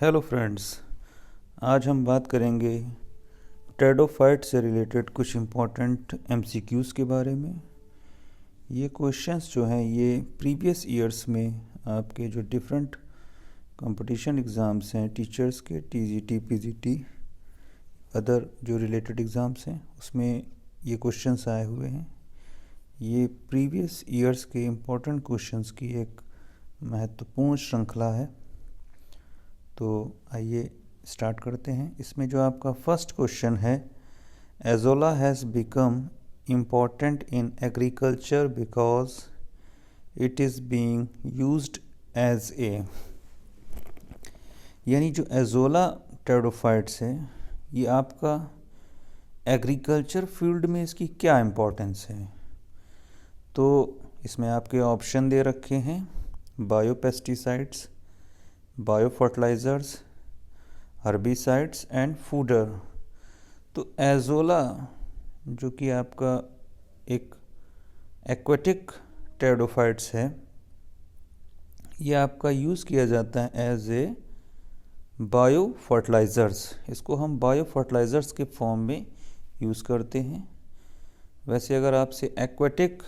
Hello friends, आज हम बात करेंगे टेरिडोफाइट से रिलेटेड कुछ इम्पोर्टेंट एमसीक्यूज़ के बारे में। ये क्वेश्चंस जो हैं ये प्रीवियस ईयर्स में आपके जो डिफरेंट कंपटीशन एग्ज़ाम्स हैं टीचर्स के, टीजीटी, पीजीटी, अदर जो रिलेटेड एग्ज़ाम्स हैं उसमें ये क्वेश्चंस आए हुए हैं। ये प्रीवियस ईयर्स के इम्पोर्टेंट क्वेश्चंस की एक महत्वपूर्ण श्रृंखला है। तो आइए स्टार्ट करते हैं। इसमें जो आपका फर्स्ट क्वेश्चन है, Azolla has become important in agriculture because it is being used as a, यानी जो एजोला टेरिडोफाइट्स है ये आपका एग्रीकल्चर फील्ड में इसकी क्या इम्पोर्टेंस है। तो इसमें आपके ऑप्शन दे रखे हैं, biopesticides, bio fertilisers, herbicides and fodder. तो एजोला जो कि आपका एक एक्वेटिक टेरिडोफाइट्स है, ये आपका यूज़ किया जाता है एज ए बायो फर्टिलाइज़र्स। इसको हम बायो फर्टिलाइज़र्स के फॉर्म में यूज़ करते हैं। वैसे अगर आपसे एक्वेटिक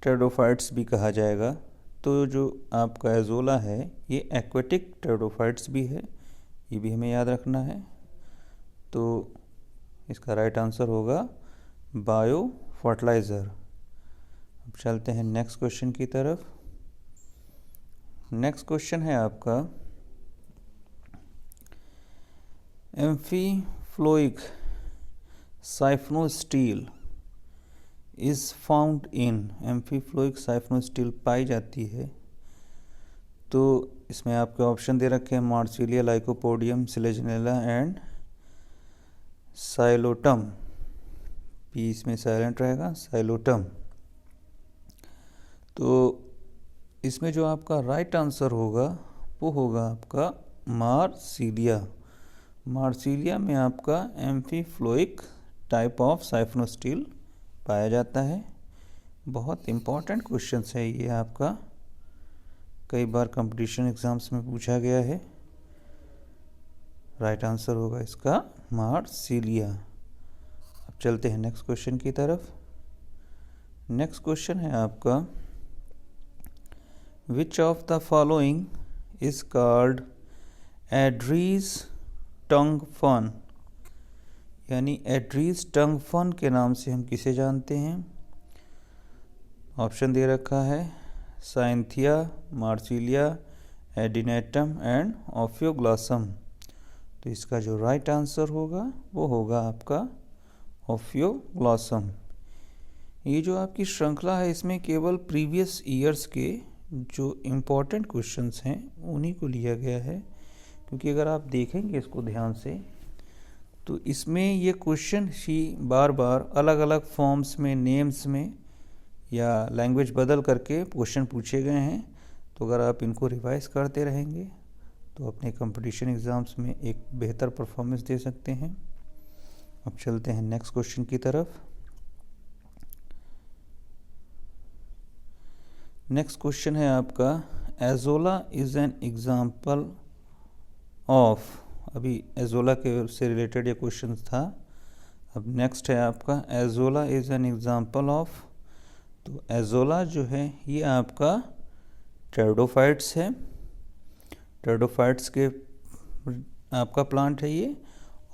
टेरिडोफाइट्स भी कहा जाएगा तो जो आपका एजोला है ये एक्वेटिक टेरिडोफाइट्स भी है, ये भी हमें याद रखना है। तो इसका राइट आंसर होगा बायो फर्टिलाइज़र। अब चलते हैं नेक्स्ट क्वेश्चन की तरफ। नेक्स्ट क्वेश्चन है आपका, एम्फीफ्लोइक साइफनोस्टील इज़ फाउंड इन, एम्फीफ्लोइक साइफनोस्टील पाई जाती है। तो इसमें आपके ऑप्शन दे रखे हैं, marsilea, lycopodium, selaginella and psilotum. P इसमें साइलेंट रहेगा, साइलोटम। तो इसमें जो आपका राइट आंसर होगा वो होगा आपका मार्सिलिया। मार्सिलिया में आपका एम्फीफ्लोइक टाइप ऑफ साइफनोस्टील पाया जाता है। बहुत इम्पॉर्टेंट क्वेश्चन है ये आपका, कई बार कंपटीशन एग्ज़ाम्स में पूछा गया है। राइट आंसर होगा इसका मार्सिलिया। अब चलते हैं नेक्स्ट क्वेश्चन की तरफ। नेक्स्ट क्वेश्चन है आपका, which of the following is called adder's tongue fern, यानी एड्रीज टंग फन के नाम से हम किसे जानते हैं। ऑप्शन दे रखा है, साइंथिया, मार्सिलिया, एडिनेटम एंड ऑफियोग्लॉसम। तो इसका जो राइट आंसर होगा वो होगा आपका ऑफियोग्लॉसम। ये जो आपकी श्रृंखला है इसमें केवल प्रीवियस ईयर्स के जो इम्पोर्टेंट क्वेश्चंस हैं उन्हीं को लिया गया है, क्योंकि अगर आप देखेंगे इसको ध्यान से तो इसमें ये क्वेश्चन ही बार बार अलग अलग फॉर्म्स में, नेम्स में या लैंग्वेज बदल करके क्वेश्चन पूछे गए हैं। तो अगर आप इनको रिवाइज करते रहेंगे तो अपने कंपटीशन एग्ज़ाम्स में एक बेहतर परफॉर्मेंस दे सकते हैं। अब चलते हैं नेक्स्ट क्वेश्चन की तरफ। नेक्स्ट क्वेश्चन है आपका, azolla is an example of, अभी एजोला के से रिलेटेड ये क्वेश्चन था। अब नेक्स्ट है आपका, azolla is an example of. तो एजोला जो है ये आपका टेरिडोफाइट्स है, टेरिडोफाइट्स के आपका प्लांट है ये।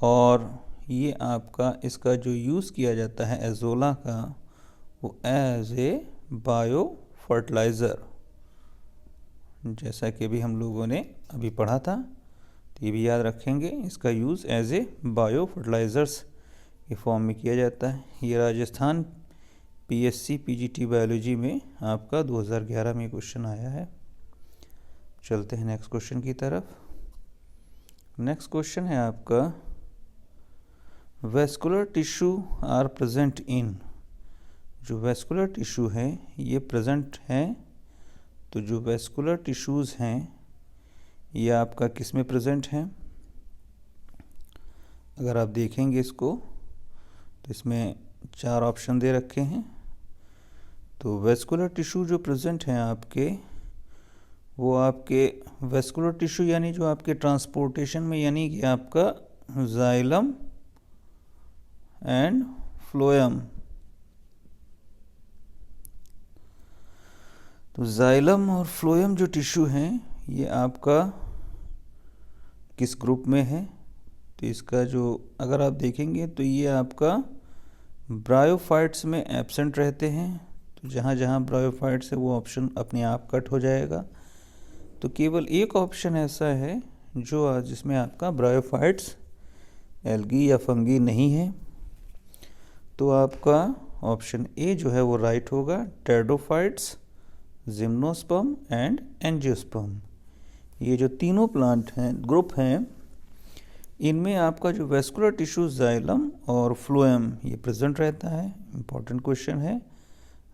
और ये आपका इसका जो यूज़ किया जाता है एजोला का वो एज ए बायो फर्टिलाइज़र, जैसा कि अभी हम लोगों ने अभी पढ़ा था। तो ये भी याद रखेंगे, इसका use as a bio fertilisers के फॉर्म में किया जाता है। ये राजस्थान पीएससी पीजीटी बायोलॉजी में आपका 2011 में क्वेश्चन आया है। चलते हैं नेक्स्ट क्वेश्चन की तरफ। नेक्स्ट क्वेश्चन है आपका, vascular tissue are present in, जो वेस्कुलर टिश्यू है ये प्रेजेंट हैं। तो जो वेस्कुलर टिश्यूज़ हैं ये आपका किस में प्रेजेंट हैं। अगर आप देखेंगे इसको तो इसमें 4 ऑप्शन दे रखे हैं। तो वेस्कुलर टिश्यू जो प्रेजेंट हैं आपके वो आपके वेस्कुलर टिश्यू यानी जो आपके ट्रांसपोर्टेशन में, यानी कि आपका जाइलम एंड फ्लोएम। तो जाइलम और फ्लोएम जो टिश्यू हैं ये आपका किस ग्रुप में है? तो इसका जो अगर आप देखेंगे तो ये आपका ब्रायोफाइट्स में एब्सेंट रहते हैं। तो जहाँ जहाँ ब्रायोफाइट्स है वो ऑप्शन अपने आप कट हो जाएगा। तो केवल एक ऑप्शन ऐसा है जो जिसमें आपका ब्रायोफाइट्स, एल्गी या फंगी नहीं है। तो आपका ऑप्शन ए जो है वो राइट होगा, टेरिडोफाइट्स, जिम्नोस्पर्म एंड एंजियोस्पर्म। ये जो तीनों प्लांट हैं, ग्रुप हैं, इनमें आपका जो वेस्कुलर टिश्यू जाइलम और फ्लोएम ये प्रेजेंट रहता है। इम्पॉर्टेंट क्वेश्चन है,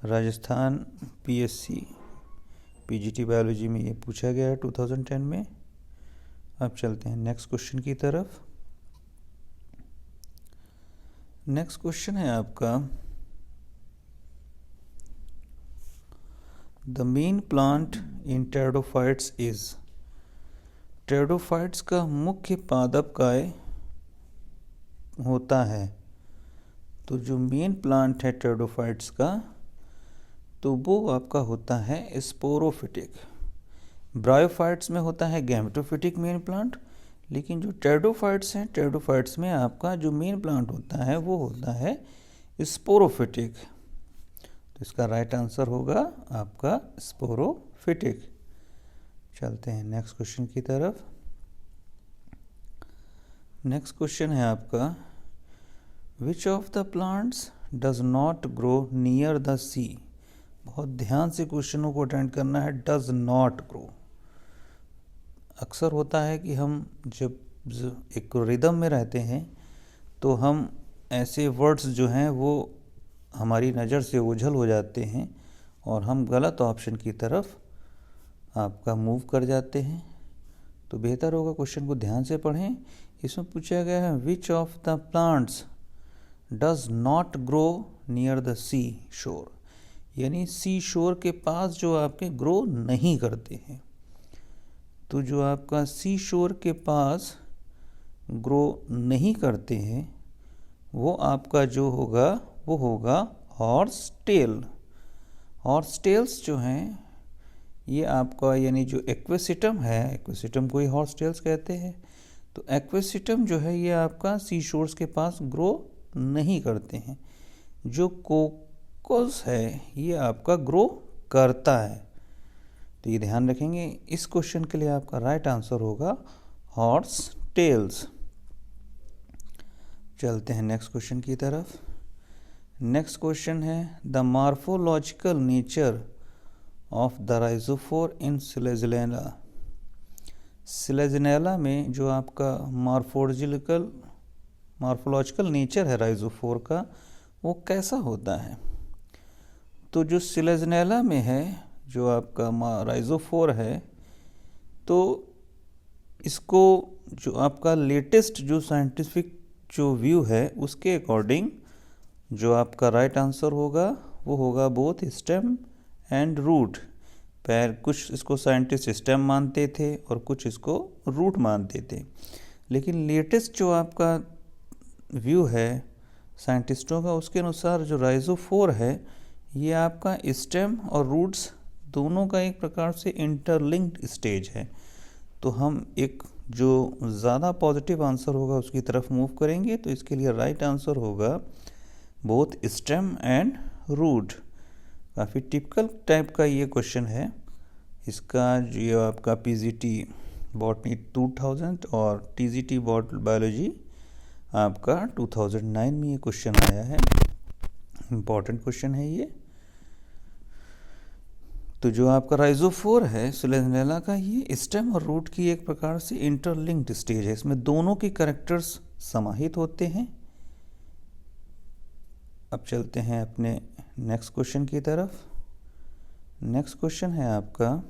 राजस्थान पीएससी पीजीटी बायोलॉजी में ये पूछा गया है 2010 में। अब चलते हैं नेक्स्ट क्वेश्चन की तरफ। नेक्स्ट क्वेश्चन है आपका, the main plant in pteridophytes is. Pteridophytes का मुख्य पादप काय होता है। तो जो मेन प्लांट है टेरिडोफाइट्स का, तो वो आपका होता है स्पोरोफिटिक। ब्रायोफाइट्स में होता है गैमेटोफिटिक मेन प्लांट, लेकिन जो टेरिडोफाइट्स हैं, टेरिडोफाइट्स में आपका जो मेन प्लांट होता है वो होता है स्पोरोफिटिक। तो इसका राइट आंसर होगा आपका स्पोरोफिटिक। चलते हैं नेक्स्ट क्वेश्चन की तरफ। नेक्स्ट क्वेश्चन है आपका, which of the plants does not grow near the sea. बहुत ध्यान से क्वेश्चनों को अटेंड करना है। डज नॉट ग्रो, अक्सर होता है कि हम जब एक रिदम में रहते हैं तो हम ऐसे वर्ड्स जो हैं वो हमारी नज़र से ओझल हो जाते हैं और हम गलत ऑप्शन की तरफ आपका मूव कर जाते हैं। तो बेहतर होगा क्वेश्चन को ध्यान से पढ़ें। इसमें पूछा गया है, which of the plants does not grow near the sea shore, यानी सी शोर के पास जो आपके ग्रो नहीं करते हैं। तो जो आपका सी शोर के पास ग्रो नहीं करते हैं वो आपका जो होगा वो होगा हॉर्स टेल। हॉर्स टेल्स जो हैं ये आपका, यानी जो एक्वेसिटम है, एक्वेसिटम को ही हॉर्स टेल्स कहते हैं। तो एक्वेसिटम जो है ये आपका सी शोर्स के पास ग्रो नहीं करते हैं। जो कोकस है ये आपका ग्रो करता है। तो ये ध्यान रखेंगे। इस क्वेश्चन के लिए आपका राइट आंसर होगा हॉर्स टेल्स। चलते हैं नेक्स्ट क्वेश्चन की तरफ। नेक्स्ट क्वेश्चन है, the morphological nature of the rhizophore in Selaginella. Selaginella में जो आपका मार्फोलॉजिकल नेचर है राइजोफोर का, वो कैसा होता है? तो जो सिलेजिनेला में है, जो आपका राइजोफोर है, तो इसको जो आपका लेटेस्ट जो साइंटिफिक जो व्यू है उसके अकॉर्डिंग जो आपका राइट आंसर होगा वो होगा बोथ स्टेम एंड रूट। कुछ इसको साइंटिस्ट स्टेम मानते थे और कुछ इसको रूट मानते थे, लेकिन लेटेस्ट जो आपका व्यू है साइंटिस्टों का, उसके अनुसार जो राइजोफोर है ये आपका स्टेम और रूट्स दोनों का एक प्रकार से इंटरलिंक्ड स्टेज है। तो हम एक जो ज़्यादा पॉजिटिव आंसर होगा उसकी तरफ मूव करेंगे। तो इसके लिए राइट आंसर होगा बोथ स्टेम एंड रूट। काफ़ी टिपिकल टाइप का ये क्वेश्चन है। इसका जो आपका पीजीटी बॉटनी 2000 और टीजीटी बायोलॉजी आपका 2009 में ये क्वेश्चन आया है। इम्पॉर्टेंट क्वेश्चन है ये। तो जो आपका राइजोफोर है सिलेजिनेला का, ये स्टेम और रूट की एक प्रकार से इंटरलिंक्ड स्टेज है। इसमें दोनों के कैरेक्टर्स समाहित होते हैं। अब चलते हैं अपने नेक्स्ट क्वेश्चन की तरफ। नेक्स्ट क्वेश्चन है आपका,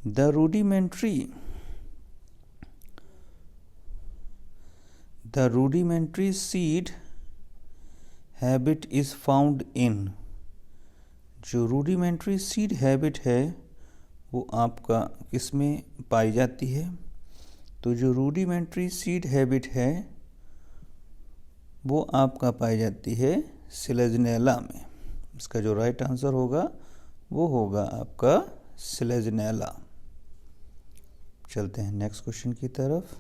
the rudimentary seed habit is found in जो रूडिमेंट्री सीड हैबिट है वो आपका किस में पाई जाती है? तो जो रूडिमेंट्री सीड हैबिट है वो आपका पाई जाती है सिलेजनेला में। इसका जो राइट आंसर होगा वो होगा आपका सिलेजनेला। चलते हैं नेक्स्ट क्वेश्चन की तरफ।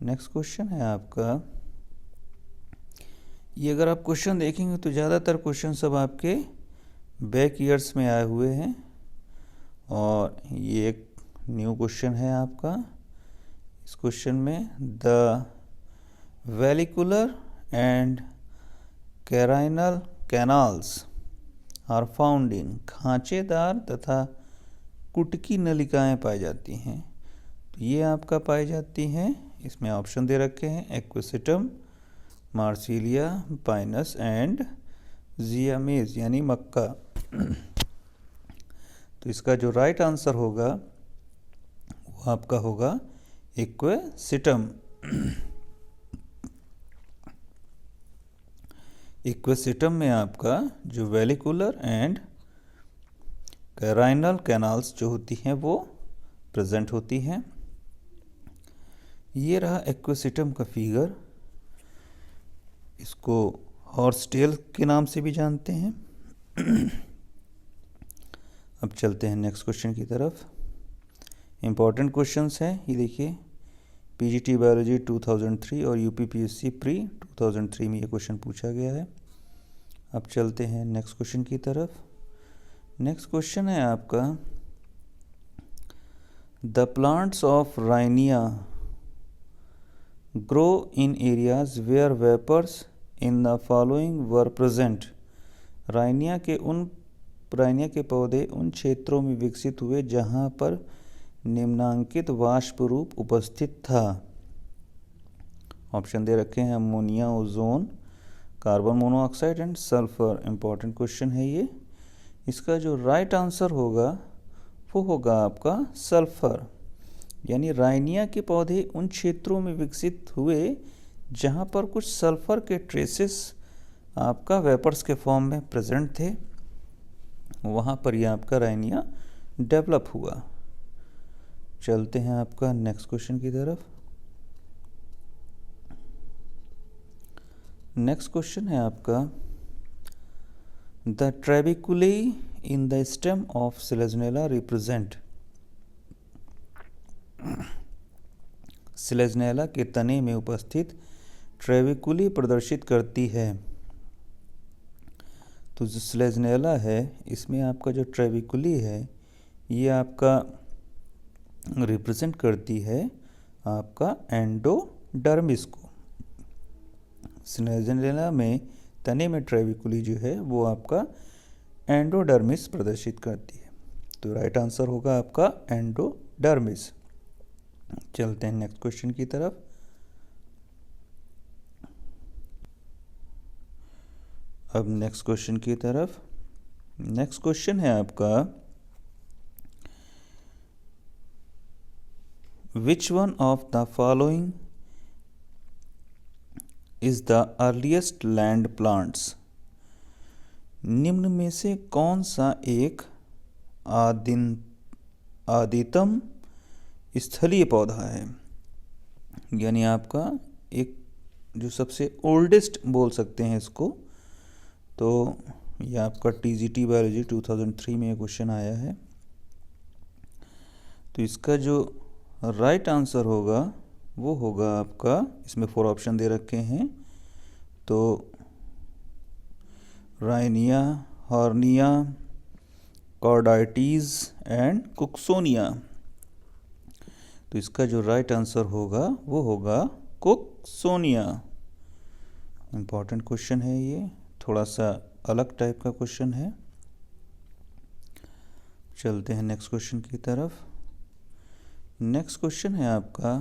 नेक्स्ट क्वेश्चन है आपका, ये अगर आप क्वेश्चन देखेंगे तो ज़्यादातर क्वेश्चन सब आपके बैक ईयर्स में आए हुए हैं और ये एक न्यू क्वेश्चन है आपका। इस क्वेश्चन में the vallecular and carinal canals are found in, खांचेदार तथा कुटकी नलिकाएं पाई जाती हैं। तो ये आपका पाई जाती हैं, इसमें ऑप्शन दे रखे हैं एक्विसिटम, मार्सिलिया, पाइनस एंड जियामेज यानी मक्का। तो इसका जो राइट आंसर होगा वो आपका होगा एक्विसिटम। एक्विसिटम में आपका जो वेलिकुलर एंड कैराइनल कैनाल्स जो होती हैं वो प्रेजेंट होती हैं। ये रहा एक्विसिटम का फिगर, इसको हॉर्स टेल के नाम से भी जानते हैं। अब चलते हैं नेक्स्ट क्वेश्चन की तरफ। इम्पॉर्टेंट क्वेश्चंस हैं ये देखिए, पीजीटी बायोलॉजी 2003 और यूपीपीएससी प्री 2003 में ये क्वेश्चन पूछा गया है। अब चलते हैं नेक्स्ट क्वेश्चन की तरफ। नेक्स्ट क्वेश्चन है आपका, the plants of Rhynia grow in areas where vapours in the following were present. Rhynia के पौधे उन क्षेत्रों में विकसित हुए जहां पर निम्नांकित वाष्प रूप उपस्थित था। ऑप्शन दे रखे हैं ammonia, ozone, carbon monoxide and sulphur. Important question है ये। इसका जो राइट आंसर होगा वो होगा आपका सल्फर, यानी राइनिया के पौधे उन क्षेत्रों में विकसित हुए जहां पर कुछ सल्फर के ट्रेसेस आपका वेपर्स के फॉर्म में प्रेजेंट थे, वहां पर यह आपका राइनिया डेवलप हुआ। चलते हैं आपका नेक्स्ट क्वेश्चन की तरफ। नेक्स्ट क्वेश्चन है आपका, the trabeculae in the stem of Selaginella represent. Selaginella के तने में उपस्थित ट्रेबिकुली प्रदर्शित करती है। तो जो सिलेजनेला है इसमें आपका जो ट्रेबिकुली है ये आपका रिप्रेजेंट करती है आपका एंडोडर्मिस को। सिलेजनेला में तने में ट्रेबिकुली जो है वो आपका एंडोडर्मिस प्रदर्शित करती है। तो राइट आंसर होगा आपका एंडोडर्मिस। चलते हैं नेक्स्ट क्वेश्चन की तरफ। अब नेक्स्ट क्वेश्चन की तरफ। नेक्स्ट क्वेश्चन है आपका, which one of the following is the earliest land plants. निम्न में से कौन सा एक आदितम स्थलीय पौधा है, यानी आपका एक जो सबसे ओल्डेस्ट बोल सकते हैं इसको। तो यह आपका टीजीटी बायोलॉजी 2003 में क्वेश्चन आया है। तो इसका जो राइट आंसर होगा वो होगा आपका, इसमें 4 ऑप्शन दे रखे हैं, तो राइनिया, हॉर्निया, कॉर्डाइटीज एंड कुक्सोनिया। तो इसका जो राइट आंसर होगा वो होगा कुक्सोनिया। इम्पॉर्टेंट क्वेश्चन है ये, थोड़ा सा अलग टाइप का क्वेश्चन है। चलते हैं नेक्स्ट क्वेश्चन की तरफ। नेक्स्ट क्वेश्चन है आपका,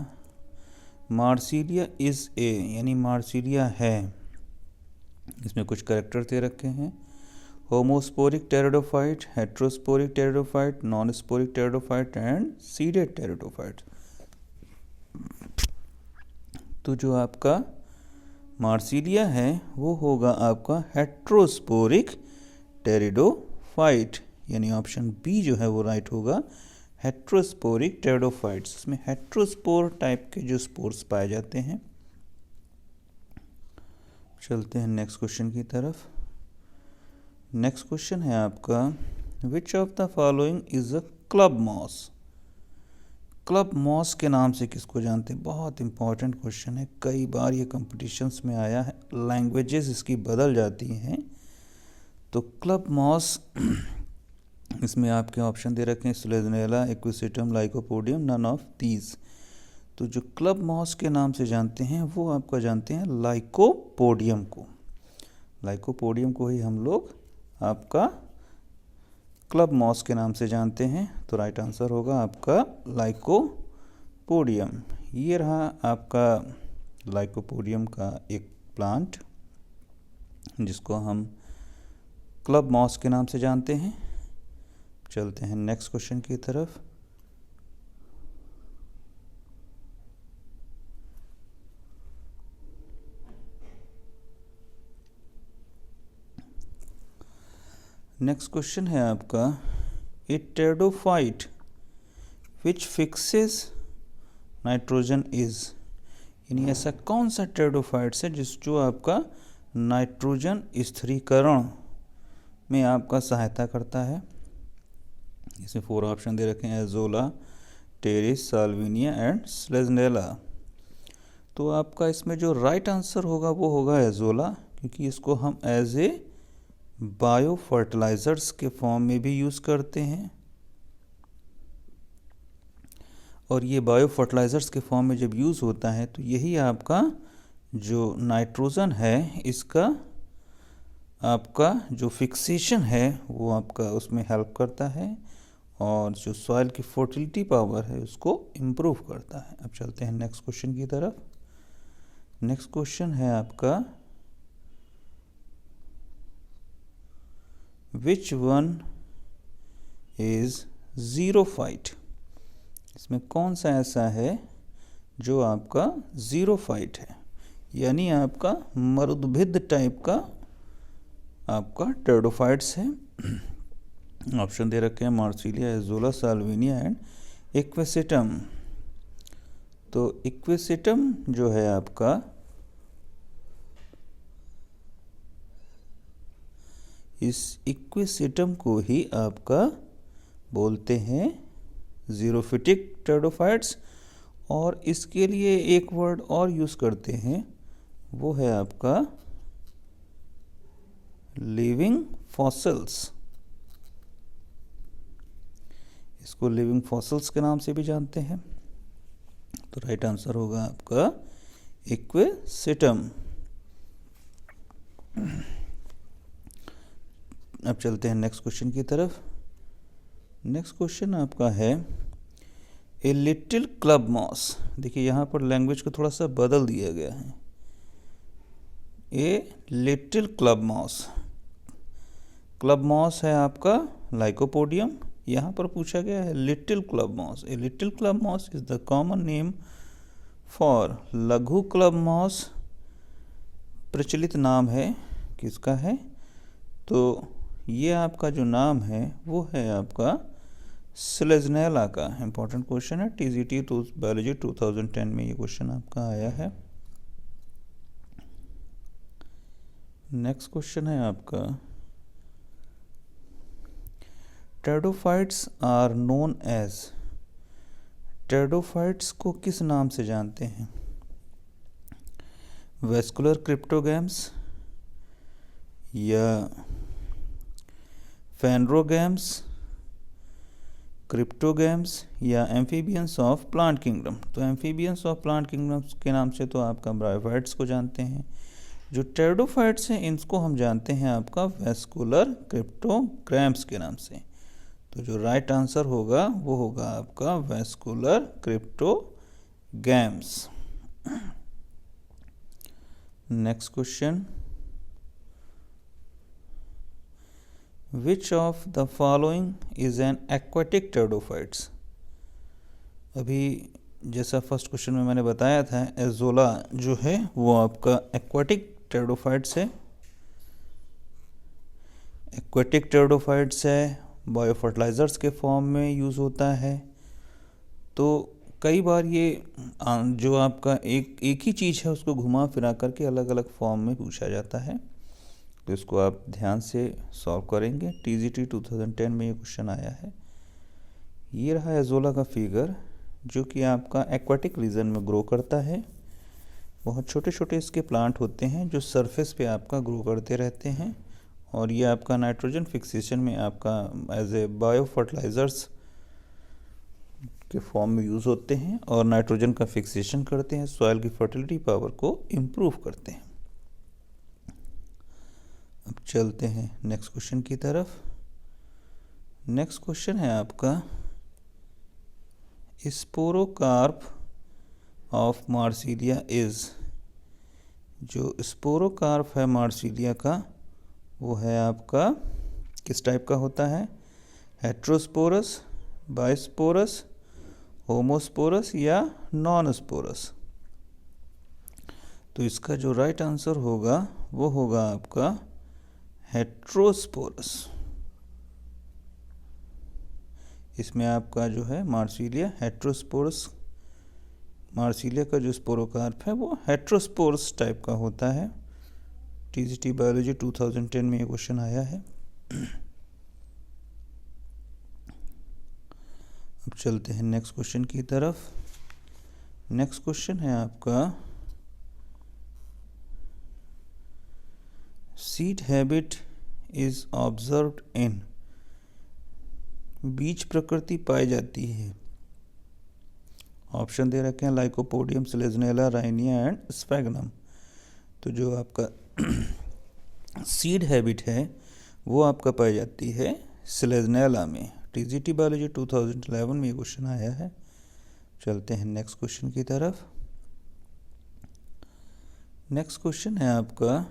मार्सिलिया इज ए, यानी मार्सिलिया है। इसमें कुछ कैरेक्टर दे रखे हैं, homosporic pteridophyte, heterosporic pteridophyte, non sporic pteridophyte and seeded pteridophyte. तो जो आपका मार्सिलिया है वो होगा आपका हेट्रोस्पोरिक टेरिडोफाइट। टेरिडोफाइट, यानी ऑप्शन बी जो है वो राइट होगा, हेट्रोस्पोरिक टेरिडोफाइट्स। इसमें हेट्रोस्पोर टाइप के जो स्पोर्स पाए जाते हैं। चलते हैं नेक्स्ट क्वेश्चन की तरफ। नेक्स्ट क्वेश्चन है आपका, which of the following is a club moss. Club moss के नाम से किसको जानते हैं? बहुत इंपॉर्टेंट क्वेश्चन है, कई बार ये कॉम्पिटिशन्स में आया है, लैंग्वेजेस इसकी बदल जाती हैं। तो क्लब मॉस इसमें आपके ऑप्शन दे रखे हैं, Selaginella, Equisetum, Lycopodium, none of these. तो जो क्लब मॉस के नाम से जानते हैं वो आपका जानते हैं लाइकोपोडियम को। लाइकोपोडियम को ही हम लोग आपका क्लब मॉस के नाम से जानते हैं। तो राइट आंसर होगा आपका लाइकोपोडियम। ये रहा आपका लाइकोपोडियम का एक प्लांट जिसको हम क्लब मॉस के नाम से जानते हैं। चलते हैं नेक्स्ट क्वेश्चन की तरफ। नेक्स्ट क्वेश्चन है आपका, a pteridophyte which fixes nitrogen is, यानी ऐसा कौन सा टेरिडोफाइट्स है जो आपका नाइट्रोजन स्थिरीकरण में आपका सहायता करता है। इसमें 4 ऑप्शन दे रखे हैं, एजोला, टेरिस, साल्विनिया एंड स्लेजनेला। तो आपका इसमें जो राइट आंसर होगा वो होगा एजोला, क्योंकि इसको हम एज ए बायो फर्टिलाइजर्स के फॉर्म में भी यूज़ करते हैं। और ये बायो फर्टिलाइजर्स के फॉर्म में जब यूज़ होता है तो यही आपका जो नाइट्रोजन है इसका आपका जो फिक्सेशन है वो आपका उसमें हेल्प करता है, और जो सॉइल की फर्टिलिटी पावर है उसको इम्प्रूव करता है। अब चलते हैं नेक्स्ट क्वेश्चन की तरफ। नेक्स्ट क्वेश्चन है आपका, विच वन इज ज़ीरोफाइट। इसमें कौन सा ऐसा है जो आपका ज़ीरोफाइट है, यानी आपका मरुद्भिद टाइप का आपका टेरिडोफाइट्स है। ऑप्शन दे रखे हैं, Marsilea, azolla, Salvinia and equisetum. तो इक्विसिटम जो है आपका, इस इक्विसिटम को ही आपका बोलते हैं ज़ीरोफिटिक टेरिडोफाइट्स। और इसके लिए एक वर्ड और यूज़ करते हैं, वो है आपका लिविंग फॉसिल्स। इसको लिविंग फॉसिल्स के नाम से भी जानते हैं। तो राइट आंसर होगा आपका इक्विसिटम। अब चलते हैं नेक्स्ट क्वेश्चन की तरफ। नेक्स्ट क्वेश्चन आपका है, ए लिटिल क्लब मॉस। देखिए यहाँ पर लैंग्वेज को थोड़ा सा बदल दिया गया है। A little club moss, club moss है आपका लाइकोपोडियम, यहाँ पर पूछा गया है little club moss. A little club moss is the common name for लघु क्लब मॉस। प्रचलित नाम है किसका है? तो ये आपका जो नाम है वो है आपका स्लेजनेला का। इंपॉर्टेंट क्वेश्चन है, TGT बायोलॉजी 2010 में ये क्वेश्चन आपका आया है। नेक्स्ट क्वेश्चन है आपका, pteridophytes are known as. Pteridophytes को किस नाम से जानते हैं? वेस्कुलर क्रिप्टोगैम्स या फेनरोगैम्स, क्रिप्टोगैम्स या एम्फीबियंस ऑफ प्लांट किंगडम। तो एम्फीबियंस ऑफ प्लांट किंगडम के नाम से तो आपका ब्रायोफाइट्स को जानते हैं। जो टेरिडोफाइट्स हैं इनको हम जानते हैं आपका वेस्कुलर क्रिप्टोगैम्स के नाम से। तो जो राइट आंसर होगा वो होगा आपका vascular cryptogams. Next question, Which of the following is an aquatic pteridophytes? अभी जैसा फर्स्ट क्वेश्चन में मैंने बताया था, एजोला जो है वो आपका एक्वाटिक टेरिडोफाइट्स है। एक्वेटिक टेरिडोफाइट्स है, बायो फर्टिलाइज़र्स के फॉर्म में यूज़ होता है। तो कई बार ये जो आपका एक ही चीज़ है उसको घुमा फिरा करके अलग अलग फॉर्म में पूछा जाता है, तो इसको आप ध्यान से सॉल्व करेंगे। TGT 2010 में ये क्वेश्चन आया है। ये रहा एजोला का फिगर, जो कि आपका एक्वाटिक रीजन में ग्रो करता है। बहुत छोटे छोटे इसके प्लांट होते हैं जो सरफेस पे आपका ग्रो करते रहते हैं, और ये आपका नाइट्रोजन फिक्सेशन में आपका एज ए बायो फर्टिलाइज़र्स के फॉर्म में यूज़ होते हैं, और नाइट्रोजन का फिक्सेशन करते हैं, सॉइल की फर्टिलिटी पावर को इम्प्रूव करते हैं। अब चलते हैं नेक्स्ट क्वेश्चन की तरफ। नेक्स्ट क्वेश्चन है आपका स्पोरोकार्प ऑफ मार्सिलिया इज़। जो स्पोरोकार्प है मार्सिलिया का, वो है आपका किस टाइप का होता है? हेट्रोस्पोरस, बाइस्पोरस, होमोस्पोरस या नॉन स्पोरस? तो इसका जो राइट आंसर होगा वो होगा आपका हेट्रोस्पोरस। इसमें आपका जो है मार्सिलिया हेट्रोस्पोरस, मार्सिलिया का जो स्पोरोकार्प है वो हेट्रोस्पोरस टाइप का होता है। TGT बायोलॉजी 2010 में ये क्वेश्चन आया है। अब चलते हैं नेक्स्ट क्वेश्चन की तरफ। नेक्स्ट क्वेश्चन है आपका seed habit is observed in. बीज प्रकृति पाई जाती है। ऑप्शन दे रखे हैं लाइकोपोडियम, सेलेजनेला, राइनिया एंड स्फैग्नम। तो जो आपका सीड हैबिट है वो आपका पाई जाती है सेलेजनेला में। TGT बायोलॉजी 2011 में ये क्वेश्चन आया है। चलते हैं नेक्स्ट क्वेश्चन की तरफ। नेक्स्ट क्वेश्चन है आपका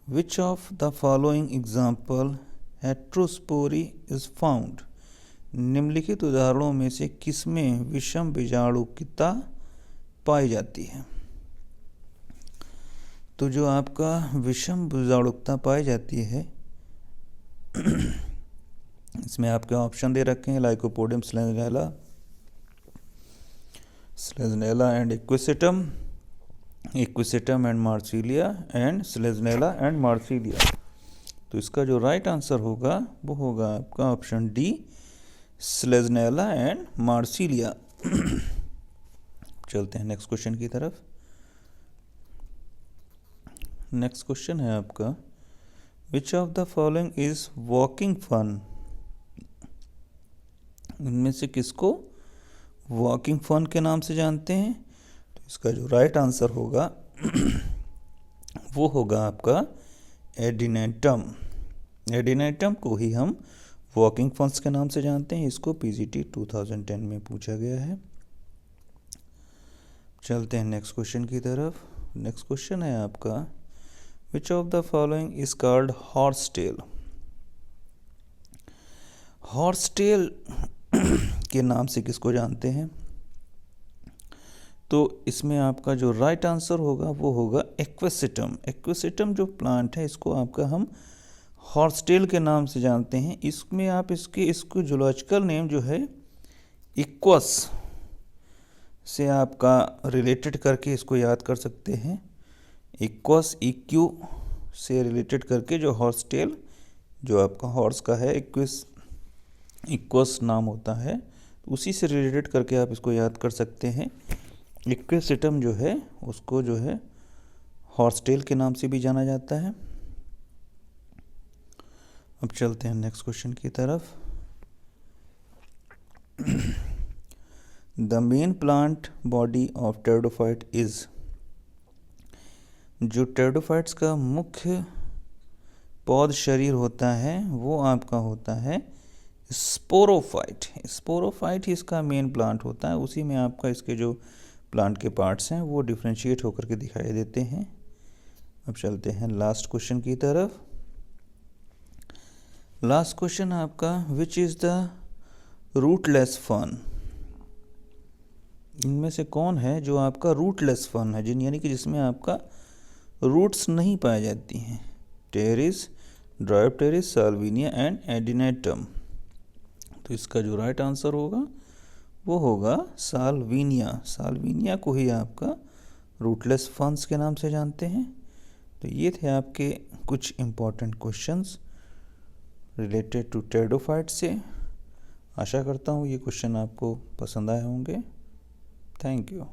which of the following example heterospory is found. निम्नलिखित उदाहरणों में से किसमें विषम बीजाणुकता पाई जाती है? तो जो आपका विषम बीजाणुकता पाई जाती है इसमें आपके ऑप्शन दे रखे हैं Lycopodium, Selaginella and Equisetum, Equisetum and Marsilea and Selaginella and Marsilea. तो इसका जो राइट आंसर होगा वो होगा आपका option D, Selaginella and Marsilea. चलते हैं नेक्स्ट क्वेश्चन की तरफ। नेक्स्ट क्वेश्चन है आपका which of the following is walking fern. इनमें से किसको वॉकिंग फन के नाम से जानते हैं? तो इसका जो राइट आंसर होगा वो होगा आपका एडिनेटम। एडिनेटम को ही हम वॉकिंग फंस के नाम से जानते हैं। इसको PGT 2010 में पूछा गया है। चलते हैं नेक्स्ट क्वेश्चन की तरफ। नेक्स्ट क्वेश्चन है आपका which of the following is called horsetail. Horsetail के नाम से किसको जानते हैं? तो इसमें आपका जो राइट आंसर होगा वो होगा एक्विसेटम। एक्विसेटम जो प्लांट है इसको आपका हम हॉर्स टेल के नाम से जानते हैं। इसमें आप इसको जूलॉजिकल नेम जो है इक्वस से आपका रिलेटेड करके इसको याद कर सकते हैं। इक्वस EQ से रिलेटेड करके जो हॉर्स टेल जो आपका हॉर्स का है इक्वस नाम होता है, उसी से रिलेटेड करके आप इसको याद कर सकते हैं। इक्विसेटम जो है उसको जो है हॉर्स टेल के नाम से भी जाना जाता है। अब चलते हैं नेक्स्ट क्वेश्चन की तरफ। The main plant body of pteridophyte is. जो टेरिडोफाइट्स का मुख्य पौध शरीर होता है वो आपका होता है स्पोरोफाइट। स्पोरोफाइट ही इसका मेन प्लांट होता है। उसी में आपका इसके जो प्लांट के पार्ट्स हैं वो डिफ्रेंशिएट होकर के दिखाई देते हैं। अब चलते हैं लास्ट क्वेश्चन की तरफ। लास्ट क्वेश्चन आपका which is the rootless fern. इनमें से कौन है जो आपका रूटलेस फर्न है, यानी कि जिसमें आपका रूट्स नहीं पाई जाती हैं, टेरिस, ड्रायोप्टेरिस, साल्विनिया एंड एडिनेटम। तो इसका जो राइट आंसर होगा वो होगा साल्विनिया। साल्विनिया को ही आपका रूटलेस फर्न्स के नाम से जानते हैं। तो ये थे आपके कुछ important questions related to pteridophyte से। आशा करता हूँ ये क्वेश्चन आपको पसंद आए होंगे। Thank you.